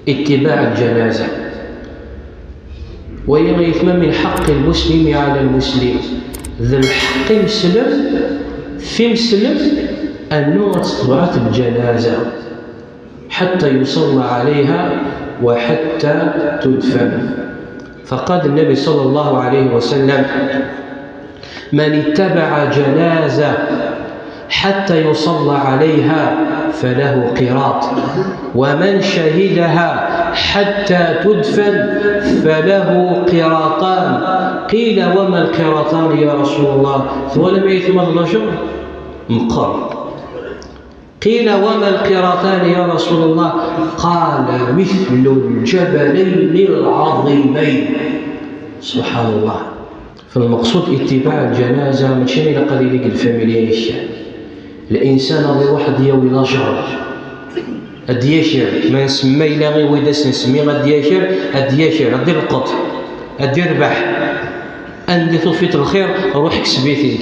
اتباع الجنازة. ويثم من حق المسلم على المسلم، ذا الحق مسلم في مسلم أنه تتبعث الجنازة حتى يصلى عليها وحتى تدفن. فقال النبي صلى الله عليه وسلم: من اتبع جنازة حتى يصلى عليها فله قيراط، ومن شهدها حتى تدفن فله قيراطان. قيل: وما القيراطان يا رسول الله؟ ولم يثم الرجل مقر. قيل: وما القيراطان يا رسول الله؟ قال: مثل الجبلين العظيمين. سبحان الله. فالمقصود اتباع الجنازة ماشي إلا قضية ديك الفاميليا الشام. الإنسان غير واحد ياوي لاجر الدياشر ما نسمى إلا غير ويداس نسمي الدياشر أدير القط أدير ربح أندي توفيت الخير روح كسبيتي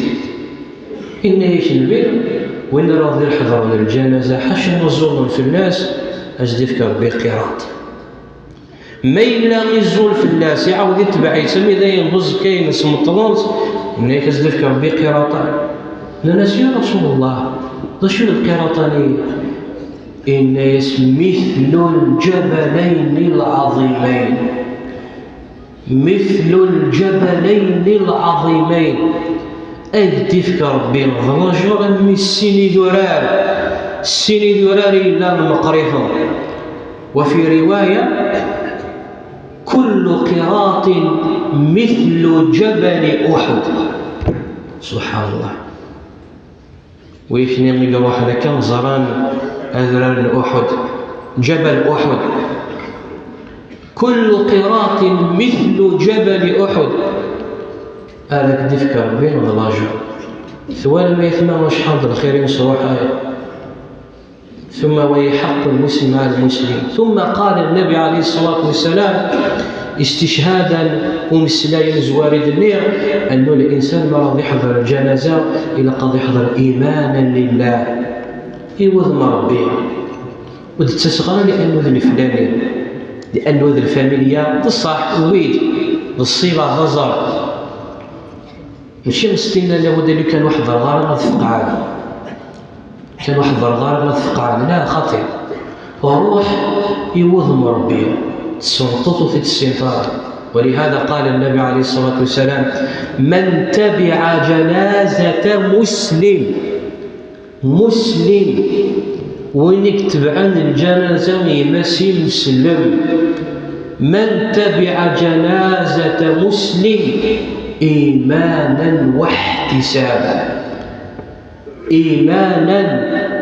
إن ياش البيت وين راضي الحضر للجنازة حاشا نزول في الناس أجدي فكر بقراط ما إلا غيزول في الناس يعاود يتبع يسمي ذا ينبز كاين اسم الطلونس منين كأجدي فكر بقراطان. الناس يا رسول الله شنو القراطان؟ إن مثل الجبلين العظيمين، مثل الجبلين العظيمين. أي تفكر بين الرجل من السن ذرار إلا المقرفة. وفي رواية: كل قراط مثل جبل أحد. سبحان الله. ويشني نلقى واحد كان زران أذرار أحد جبل أحد، كل قراط مثل جبل أحد. هذاك تفكر بين الرجل ثوال ما يثمن شحال الخير صروحه. ثم ويحق المسلم على المسلم. ثم قال النبي عليه الصلاة والسلام استشهادا ومسلايا زوارد النير أنه الإنسان ما راضي يحضر الجنازة إلا قد يحضر إيمانا لله يوذم ربي وتتسغر لأنه ذا الفلاني لأنه ذا الفاميليا بصح ويد بالصيبة غزر ماشي مستينا لابد اللي كان واحد الغار ما تفقعان كان واحد الغار ما تفقعان لا خطير وروح يوذم ربي تسنطط في السنطار. ولهذا قال النبي عليه الصلاة والسلام: من تبع جنازة مسلم وينك تبعن الجنازة يمسي مسلم. من تبع جنازة مسلم إيمانا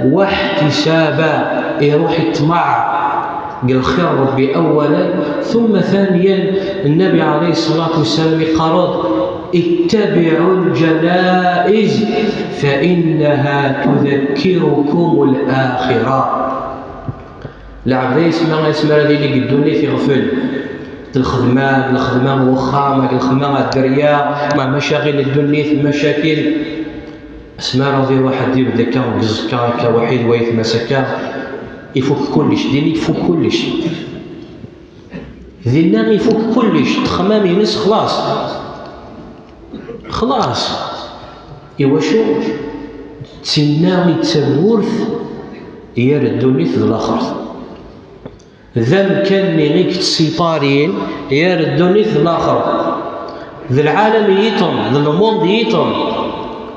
واحتسابا يروح يطمع قال خير ربي أولا ثم ثانيا. النبي عليه الصلاة والسلام قرض: اتبعوا الجنائز فإنها تذكركم الآخرة. العبد يسمى هذه اللي قدوني في غفل الخدمة وخامة الخدمة الدريا مع مشاغل الدنيا في مشاكل اسمع راضي واحد يبدا كان بزكا كواحد ويث مسكا يفك كلش ديني يفك كلش ذينا يفك كلش تخمامي نس خلاص إوا شو تسناوي تسورث يردوني في الآخر ذا كان غيك تسيطارين يردوني في الآخر ذا العالم يطم ذا الموند يطم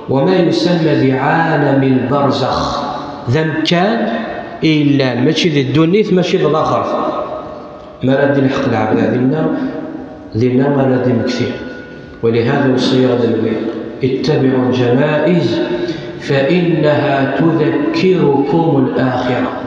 وما يسمى بعالم البرزخ ذا كان إلا ماشي ذي الدنيا ماشي ذي الآخر ما ردي الحق العباد ذينا ما ردي مكثير. ولهذا وصية البيت: اتبعوا الجنائز فإنها تذكركم الآخرة.